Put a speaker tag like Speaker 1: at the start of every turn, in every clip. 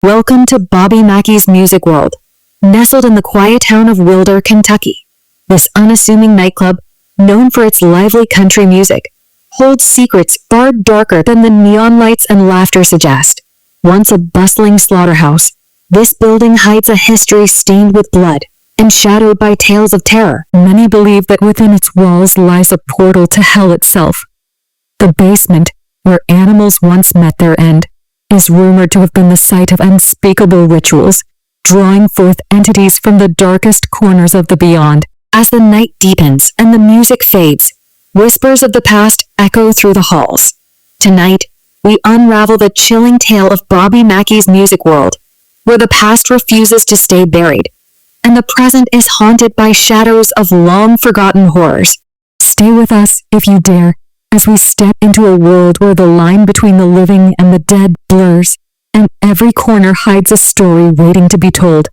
Speaker 1: Welcome to Bobby Mackey's Music World. Nestled in the quiet town of Wilder, Kentucky, this unassuming nightclub, known for its lively country music, holds secrets far darker than the neon lights and laughter suggest. Once a bustling slaughterhouse, this building hides a history stained with blood and shadowed by tales of terror. Many believe that within its walls lies a portal to hell itself. The basement, where animals once met their end, is rumored to have been the site of unspeakable rituals, drawing forth entities from the darkest corners of the beyond. As the night deepens and the music fades, whispers of the past echo through the halls. Tonight, we unravel the chilling tale of Bobby Mackey's Music World, where the past refuses to stay buried, and the present is haunted by shadows of long-forgotten horrors. Stay with us, if you dare, as we step into a world where the line between the living and the dead blurs, and every corner hides a story waiting to be told.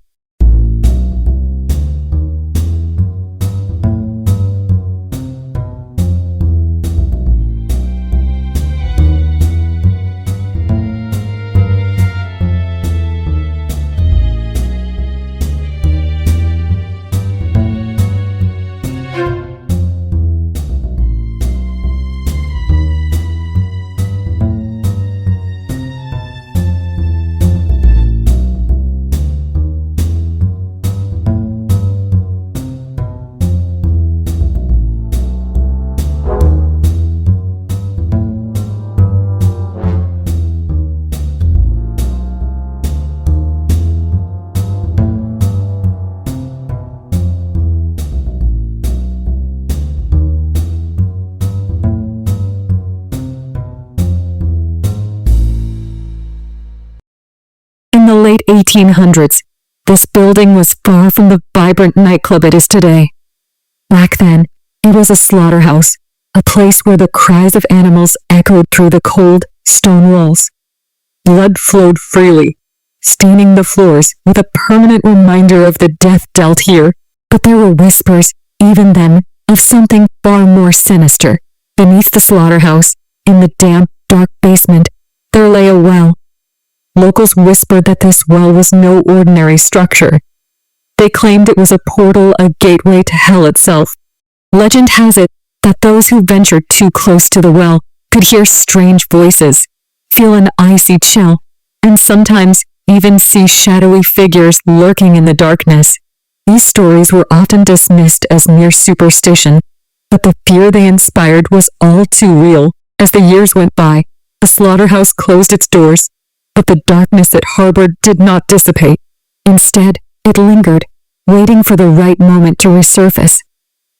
Speaker 1: In the late 1800s, this building was far from the vibrant nightclub it is today. Back then, it was a slaughterhouse, a place where the cries of animals echoed through the cold, stone walls. Blood flowed freely, staining the floors with a permanent reminder of the death dealt here. But there were whispers, even then, of something far more sinister. Beneath the slaughterhouse, in the damp, dark basement, there lay a well. Locals whispered that this well was no ordinary structure. They claimed it was a portal, a gateway to hell itself. Legend has it that those who ventured too close to the well could hear strange voices, feel an icy chill, and sometimes even see shadowy figures lurking in the darkness. These stories were often dismissed as mere superstition, but the fear they inspired was all too real. As the years went by, the slaughterhouse closed its doors, but the darkness it harbored did not dissipate. Instead, it lingered, waiting for the right moment to resurface.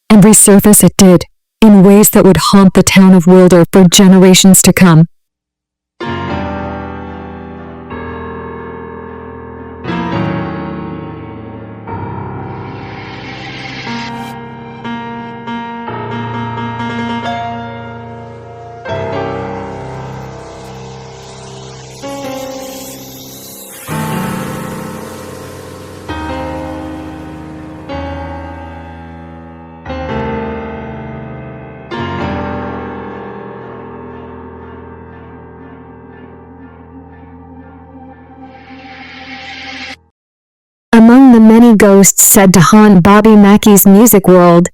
Speaker 1: And resurface it did, in ways that would haunt the town of Wilder for generations to come. Among the many ghosts said to haunt Bobby Mackey's Music World,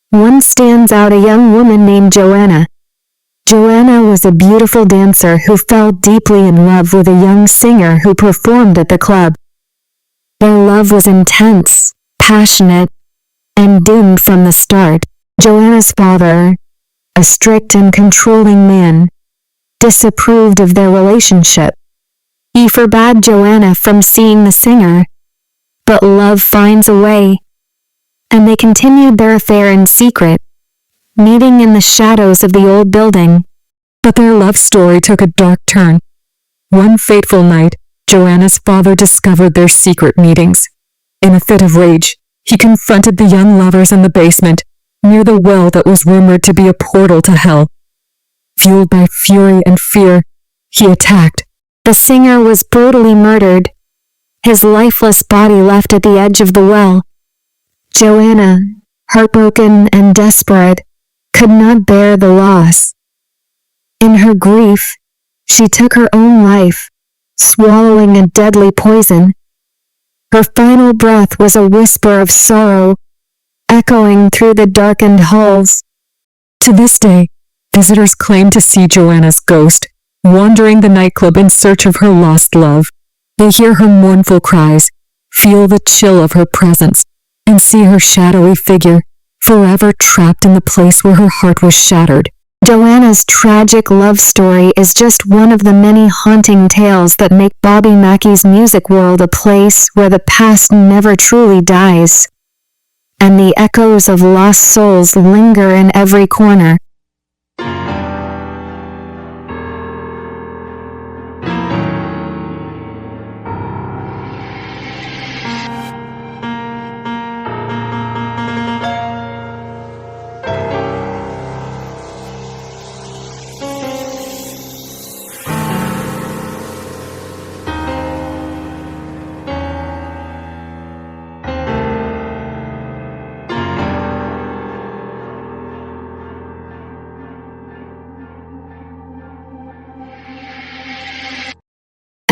Speaker 1: one stands out: a young woman named Johanna. Johanna was a beautiful dancer who fell deeply in love with a young singer who performed at the club. Their love was intense, passionate, and doomed from the start. Johanna's father, a strict and controlling man, disapproved of their relationship. He forbade Johanna from seeing the singer. But love finds a way, and they continued their affair in secret, meeting in the shadows of the old building. But their love story took a dark turn. One fateful night, Johanna's father discovered their secret meetings. In a fit of rage, he confronted the young lovers in the basement, near the well that was rumored to be a portal to hell. Fueled by fury and fear, he attacked. The singer was brutally murdered, his lifeless body left at the edge of the well. Johanna, heartbroken and desperate, could not bear the loss. In her grief, she took her own life, swallowing a deadly poison. Her final breath was a whisper of sorrow, echoing through the darkened halls. To this day, visitors claim to see Johanna's ghost, wandering the nightclub in search of her lost love. They hear her mournful cries, feel the chill of her presence, and see her shadowy figure, forever trapped in the place where her heart was shattered. Johanna's tragic love story is just one of the many haunting tales that make Bobby Mackey's music world a place where the past never truly dies, and the echoes of lost souls linger in every corner.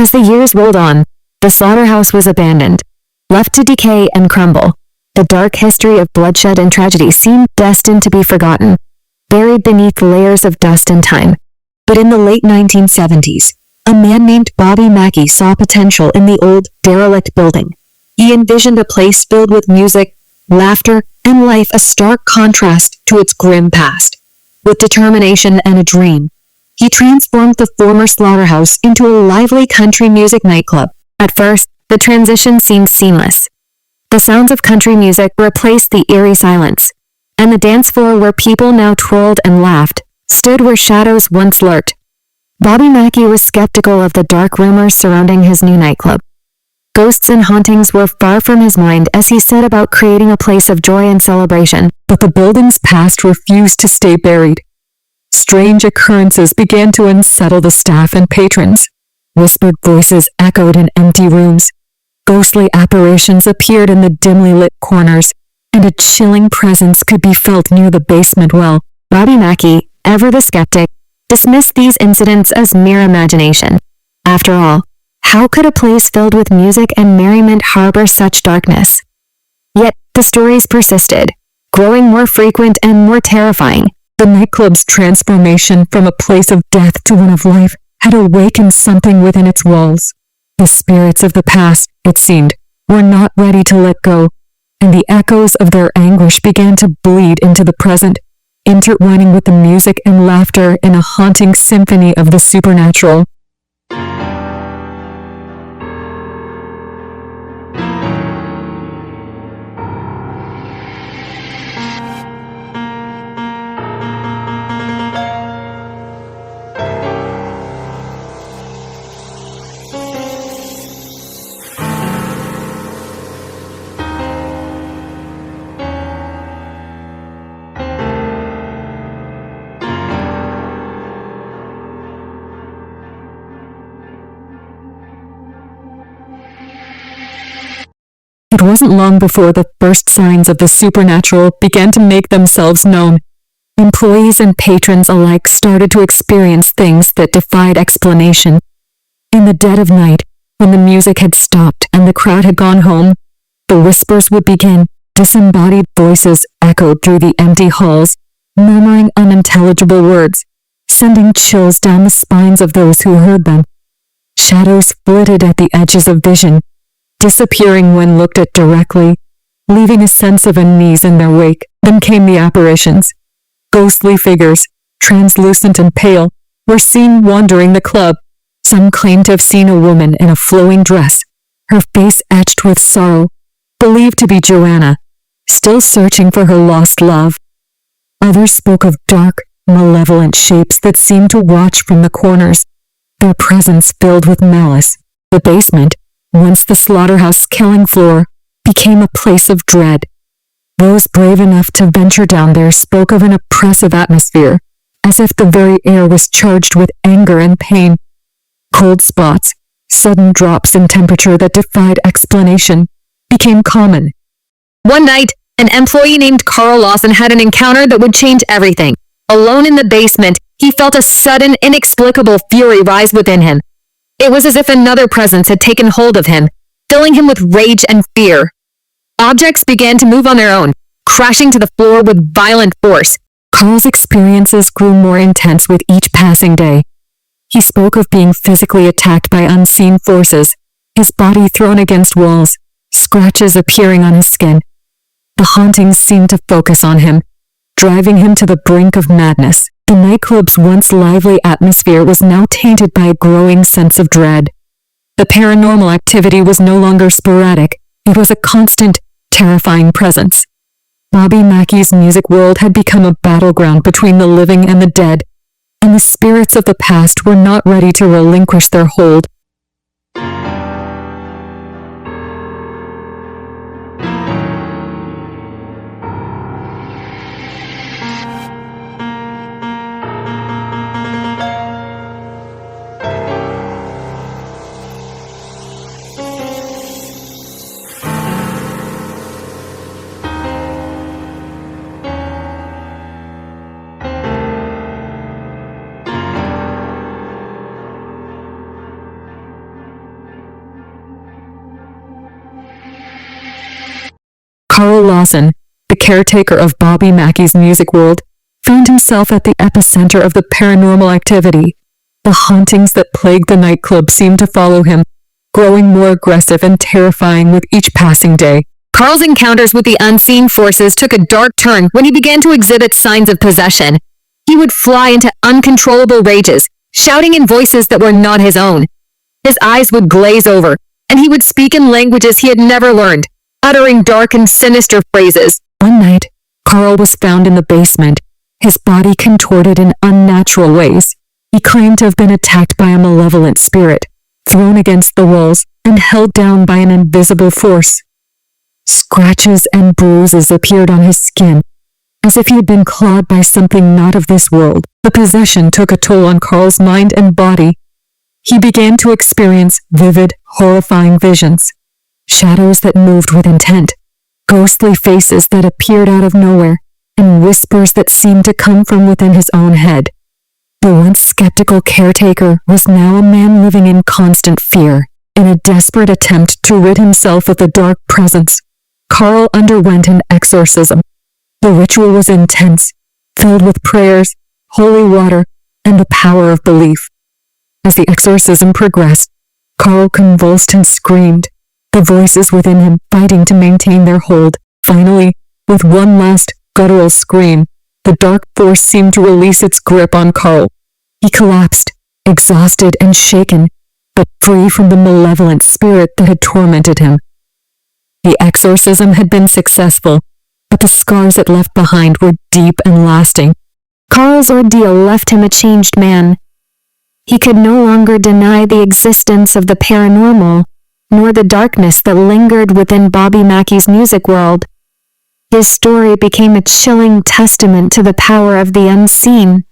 Speaker 1: As the years rolled on, the slaughterhouse was abandoned, left to decay and crumble. The dark history of bloodshed and tragedy seemed destined to be forgotten, buried beneath layers of dust and time. But in the late 1970s, a man named Bobby Mackey saw potential in the old, derelict building. He envisioned a place filled with music, laughter, and life, a stark contrast to its grim past. With determination and a dream, he transformed the former slaughterhouse into a lively country music nightclub. At first, the transition seemed seamless. The sounds of country music replaced the eerie silence, and the dance floor where people now twirled and laughed stood where shadows once lurked. Bobby Mackey was skeptical of the dark rumors surrounding his new nightclub. Ghosts and hauntings were far from his mind as he set about creating a place of joy and celebration. But the building's past refused to stay buried. Strange occurrences began to unsettle the staff and patrons. Whispered voices echoed in empty rooms. Ghostly apparitions appeared in the dimly lit corners, and a chilling presence could be felt near the basement well. Bobby Mackey, ever the skeptic, dismissed these incidents as mere imagination. After all, how could a place filled with music and merriment harbor such darkness? Yet the stories persisted, growing more frequent and more terrifying. The nightclub's transformation from a place of death to one of life had awakened something within its walls. The spirits of the past, it seemed, were not ready to let go, and the echoes of their anguish began to bleed into the present, intertwining with the music and laughter in a haunting symphony of the supernatural. It wasn't long before the first signs of the supernatural began to make themselves known. Employees and patrons alike started to experience things that defied explanation. In the dead of night, when the music had stopped and the crowd had gone home, the whispers would begin. Disembodied voices echoed through the empty halls, murmuring unintelligible words, sending chills down the spines of those who heard them. Shadows flitted at the edges of vision, disappearing when looked at directly, leaving a sense of unease in their wake. Then came the apparitions. Ghostly figures, translucent and pale, were seen wandering the club. Some claimed to have seen a woman in a flowing dress, her face etched with sorrow, believed to be Johanna, still searching for her lost love. Others spoke of dark, malevolent shapes that seemed to watch from the corners, their presence filled with malice. The basement, once the slaughterhouse killing floor, became a place of dread. Those brave enough to venture down there spoke of an oppressive atmosphere, as if the very air was charged with anger and pain. Cold spots, sudden drops in temperature that defied explanation, became common. One night, an employee named Carl Lawson had an encounter that would change everything. Alone in the basement, he felt a sudden, inexplicable fury rise within him. It was as if another presence had taken hold of him, filling him with rage and fear. Objects began to move on their own, crashing to the floor with violent force. Carl's experiences grew more intense with each passing day. He spoke of being physically attacked by unseen forces, his body thrown against walls, scratches appearing on his skin. The hauntings seemed to focus on him, driving him to the brink of madness. The nightclub's once lively atmosphere was now tainted by a growing sense of dread. The paranormal activity was no longer sporadic. It was a constant, terrifying presence. Bobby Mackey's music world had become a battleground between the living and the dead, and the spirits of the past were not ready to relinquish their hold. Carl Lawson, the caretaker of Bobby Mackey's music world, found himself at the epicenter of the paranormal activity. The hauntings that plagued the nightclub seemed to follow him, growing more aggressive and terrifying with each passing day. Carl's encounters with the unseen forces took a dark turn when he began to exhibit signs of possession. He would fly into uncontrollable rages, shouting in voices that were not his own. His eyes would glaze over, and he would speak in languages he had never learned, uttering dark and sinister phrases. One night, Carl was found in the basement, his body contorted in unnatural ways. He claimed to have been attacked by a malevolent spirit, thrown against the walls, and held down by an invisible force. Scratches and bruises appeared on his skin, as if he had been clawed by something not of this world. The possession took a toll on Carl's mind and body. He began to experience vivid, horrifying visions. Shadows that moved with intent, ghostly faces that appeared out of nowhere, and whispers that seemed to come from within his own head. The once skeptical caretaker was now a man living in constant fear. In a desperate attempt to rid himself of the dark presence, Carl underwent an exorcism. The ritual was intense, filled with prayers, holy water, and the power of belief. As the exorcism progressed, Carl convulsed and screamed, the voices within him fighting to maintain their hold. Finally, with one last guttural scream, the dark force seemed to release its grip on Carl. He collapsed, exhausted and shaken, but free from the malevolent spirit that had tormented him. The exorcism had been successful, but the scars it left behind were deep and lasting.
Speaker 2: Carl's ordeal left him a changed man. He could no longer deny the existence of the paranormal, nor the darkness that lingered within Bobby Mackey's music world. His story became a chilling testament to the power of the unseen,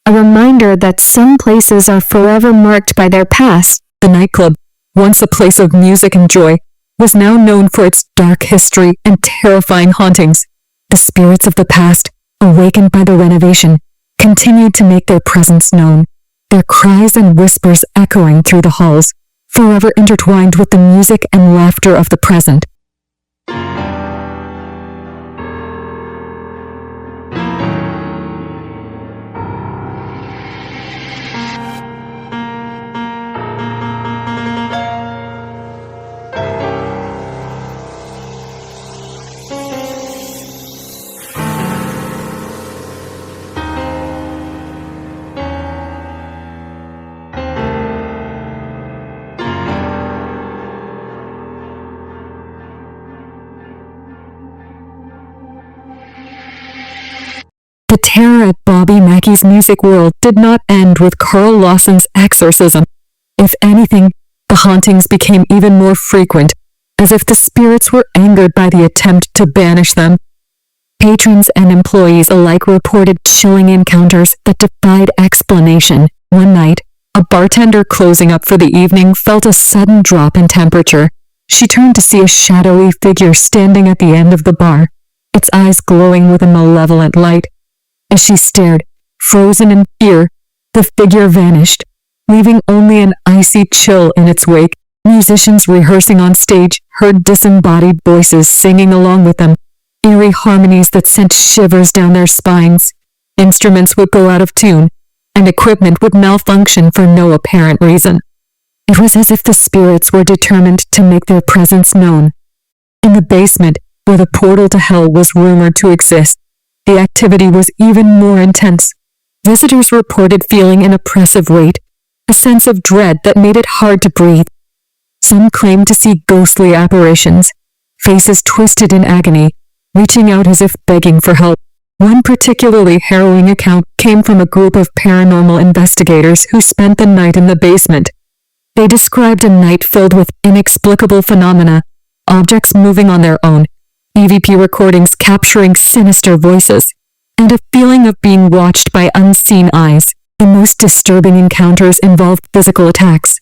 Speaker 2: a reminder that some places are forever marked by their past.
Speaker 1: The nightclub, once a place of music and joy, was now known for its dark history and terrifying hauntings. The spirits of the past, awakened by the renovation, continued to make their presence known, their cries and whispers echoing through the halls, forever intertwined with the music and laughter of the present. The terror at Bobby Mackey's music world did not end with Carl Lawson's exorcism. If anything, the hauntings became even more frequent, as if the spirits were angered by the attempt to banish them. Patrons and employees alike reported chilling encounters that defied explanation. One night, a bartender closing up for the evening felt a sudden drop in temperature. She turned to see a shadowy figure standing at the end of the bar, its eyes glowing with a malevolent light. As she stared, frozen in fear, the figure vanished, leaving only an icy chill in its wake. Musicians rehearsing on stage heard disembodied voices singing along with them, eerie harmonies that sent shivers down their spines. Instruments would go out of tune, and equipment would malfunction for no apparent reason. It was as if the spirits were determined to make their presence known. In the basement, where the portal to hell was rumored to exist, the activity was even more intense. Visitors reported feeling an oppressive weight, a sense of dread that made it hard to breathe. Some claimed to see ghostly apparitions, faces twisted in agony, reaching out as if begging for help. One particularly harrowing account came from a group of paranormal investigators who spent the night in the basement. They described a night filled with inexplicable phenomena, objects moving on their own, EVP recordings capturing sinister voices, and a feeling of being watched by unseen eyes. The most disturbing encounters involved physical attacks.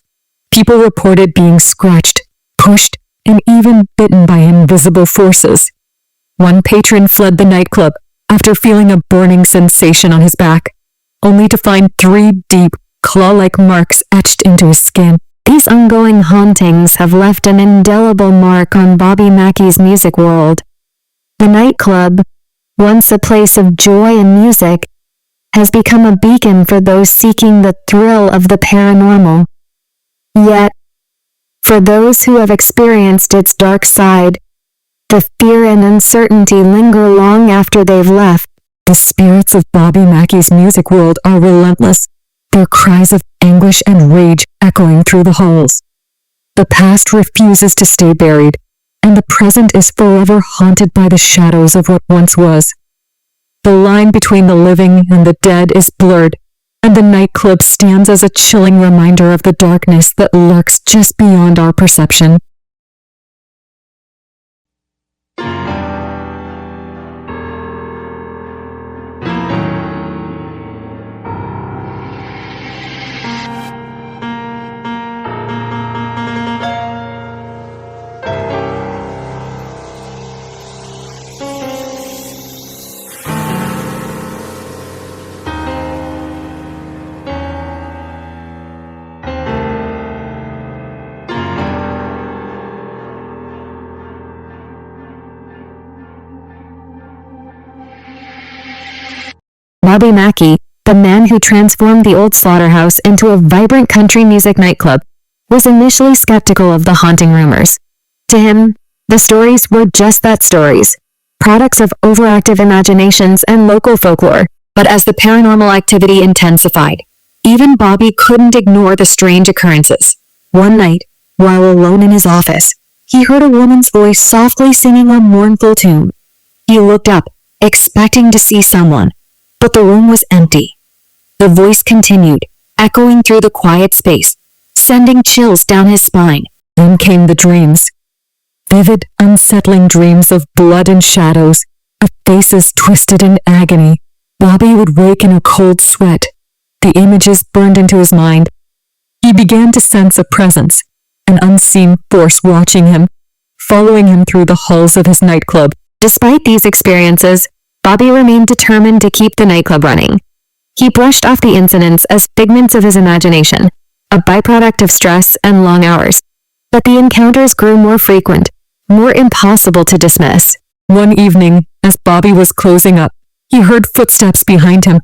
Speaker 1: People reported being scratched, pushed, and even bitten by invisible forces. One patron fled the nightclub after feeling a burning sensation on his back, only to find 3 deep, claw-like marks etched into his skin.
Speaker 2: These ongoing hauntings have left an indelible mark on Bobby Mackey's music world. The nightclub, once a place of joy and music, has become a beacon for those seeking the thrill of the paranormal. Yet, for those who have experienced its dark side, the fear and uncertainty linger long after they've left.
Speaker 1: The spirits of Bobby Mackey's music world are relentless, their cries of anguish and rage echoing through the halls. The past refuses to stay buried, and the present is forever haunted by the shadows of what once was. The line between the living and the dead is blurred, and the nightclub stands as a chilling reminder of the darkness that lurks just beyond our perception.
Speaker 2: Bobby Mackey, the man who transformed the old Slaughterhouse into a vibrant country music nightclub, was initially skeptical of the haunting rumors. To him, the stories were just that, stories, products of overactive imaginations and local folklore. But as the paranormal activity intensified, even Bobby couldn't ignore the strange occurrences. One night, while alone in his office, he heard a woman's voice softly singing a mournful tune. He looked up, expecting to see someone, but the room was empty. The voice continued, echoing through the quiet space, sending chills down his spine.
Speaker 1: Then came the dreams. Vivid, unsettling dreams of blood and shadows, of faces twisted in agony. Bobby would wake in a cold sweat. The images burned into his mind. He began to sense a presence, an unseen force watching him, following him through the halls of his nightclub.
Speaker 2: Despite these experiences, Bobby remained determined to keep the nightclub running. He brushed off the incidents as figments of his imagination, a byproduct of stress and long hours. But the encounters grew more frequent, more impossible to dismiss.
Speaker 1: One evening, as Bobby was closing up, he heard footsteps behind him,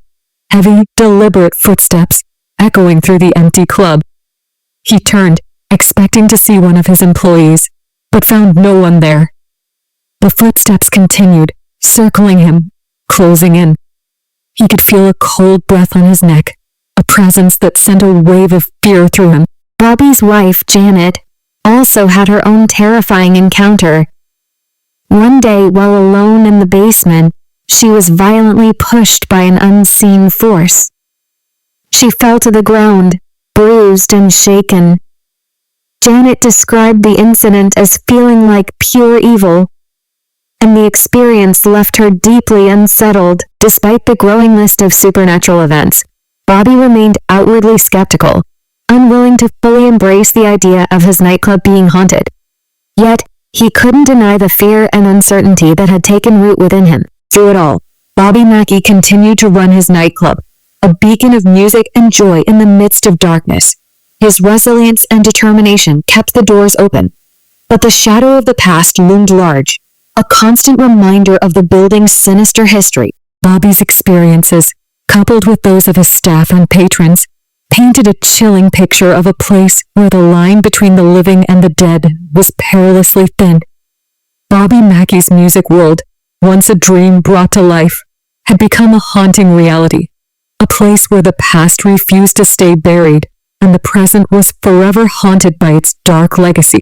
Speaker 1: heavy, deliberate footsteps, echoing through the empty club. He turned, expecting to see one of his employees, but found no one there. The footsteps continued, circling him, closing in. He could feel a cold breath on his neck, a presence that sent a wave of fear through him.
Speaker 2: Bobby's wife, Janet, also had her own terrifying encounter. One day, while alone in the basement, she was violently pushed by an unseen force. She fell to the ground, bruised and shaken. Janet described the incident as feeling like pure evil, and the experience left her deeply unsettled. Despite the growing list of supernatural events, Bobby remained outwardly skeptical, unwilling to fully embrace the idea of his nightclub being haunted. Yet, he couldn't deny the fear and uncertainty that had taken root within him. Through it all, Bobby Mackey continued to run his nightclub,
Speaker 1: a beacon of music and joy in the midst of darkness. His resilience and determination kept the doors open. But the shadow of the past loomed large, a constant reminder of the building's sinister history. Bobby's experiences, coupled with those of his staff and patrons, painted a chilling picture of a place where the line between the living and the dead was perilously thin. Bobby Mackey's music world, once a dream brought to life, had become a haunting reality, a place where the past refused to stay buried and the present was forever haunted by its dark legacy.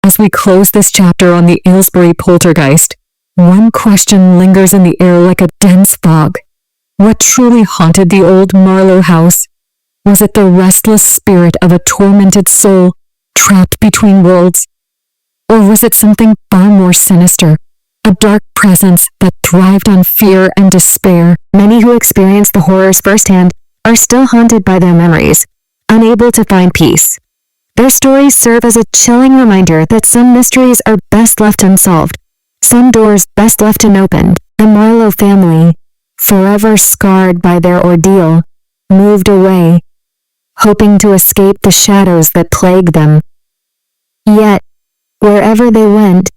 Speaker 1: As we close this chapter on the Aylesbury poltergeist, one question lingers in the air like a dense fog. What truly haunted the old Marlowe house? Was it the restless spirit of a tormented soul trapped between worlds? Or was it something far more sinister, a dark presence that thrived on fear and despair?
Speaker 2: Many who experienced the horrors firsthand are still haunted by their memories, unable to find peace. Their stories serve as a chilling reminder that some mysteries are best left unsolved, some doors best left unopened. The Marlowe family, forever scarred by their ordeal, moved away, hoping to escape the shadows that plague them. Yet, wherever they went,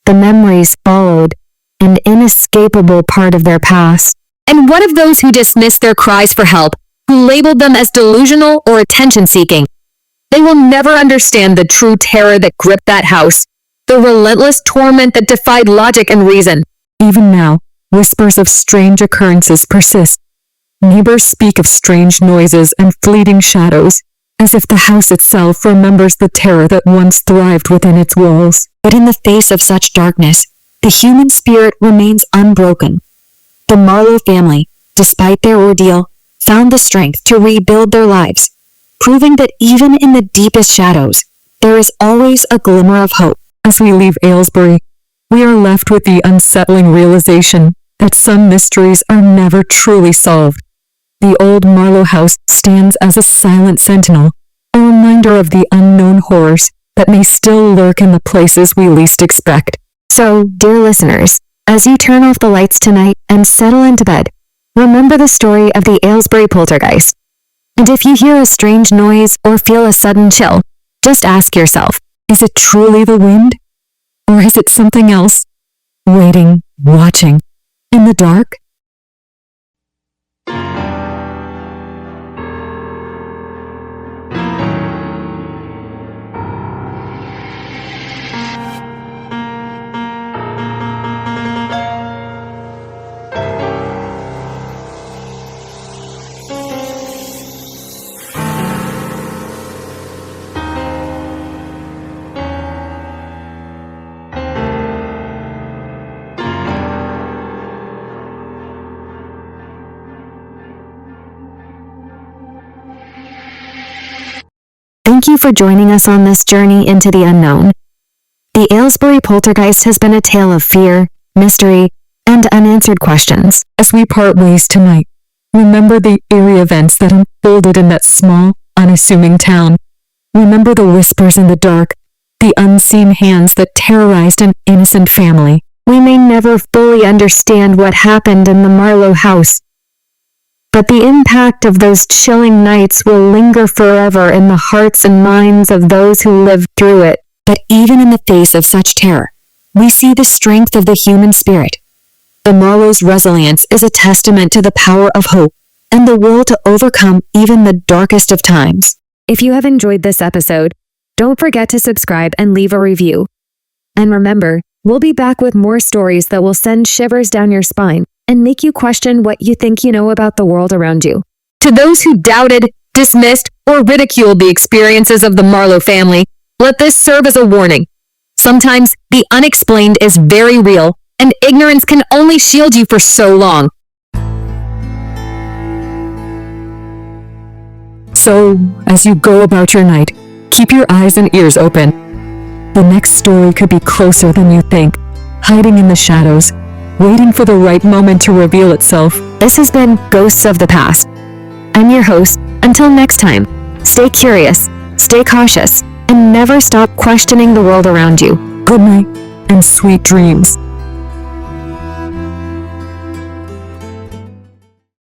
Speaker 2: the memories followed, an inescapable part of their past.
Speaker 3: And what of those who dismissed their cries for help, who labeled them as delusional or attention-seeking? They will never understand the true terror that gripped that house, the relentless torment that defied logic and reason.
Speaker 1: Even now, whispers of strange occurrences persist. Neighbors speak of strange noises and fleeting shadows, as if the house itself remembers the terror that once thrived within its walls. But in the face of such darkness, the human spirit remains unbroken. The Marlowe family, despite their ordeal, found the strength to rebuild their lives, proving that even in the deepest shadows, there is always a glimmer of hope. As we leave Aylesbury, we are left with the unsettling realization that some mysteries are never truly solved. The old Marlowe house stands as a silent sentinel, a reminder of the unknown horrors that may still lurk in the places we least expect.
Speaker 2: So, dear listeners, as you turn off the lights tonight and settle into bed, remember the story of the Aylesbury poltergeist. And if you hear a strange noise or feel a sudden chill, just ask yourself, is it truly the wind? Or is it something else? Waiting, watching, in the dark? Thank you for joining us on this journey into the unknown. The Aylesbury poltergeist has been a tale of fear, mystery, and unanswered questions. As we part ways tonight, remember the eerie events that unfolded in that small, unassuming town. Remember the whispers in the dark, the unseen hands that terrorized an innocent family. We may never fully understand what happened in the Marlowe house, but the impact of those chilling nights will linger forever in the hearts and minds of those who lived through it. But even in the face of such terror, we see the strength of the human spirit. The Marlowe's resilience is a testament to the power of hope and the will to overcome even the darkest of times. If you have enjoyed this episode, don't forget to subscribe and leave a review. And remember, we'll be back with more stories that will send shivers down your spine and make you question what you think you know about the world around you.
Speaker 3: To those who doubted, dismissed, or ridiculed the experiences of the Marlowe family, let this serve as a warning. Sometimes the unexplained is very real, and ignorance can only shield you for so long.
Speaker 1: So, as you go about your night, keep your eyes and ears open. The next story could be closer than you think, hiding in the shadows, waiting for the right moment to reveal itself.
Speaker 2: This has been Ghosts of the Past. I'm your host. Until next time, stay curious, stay cautious, and never stop questioning the world around you.
Speaker 1: Good night, and sweet dreams.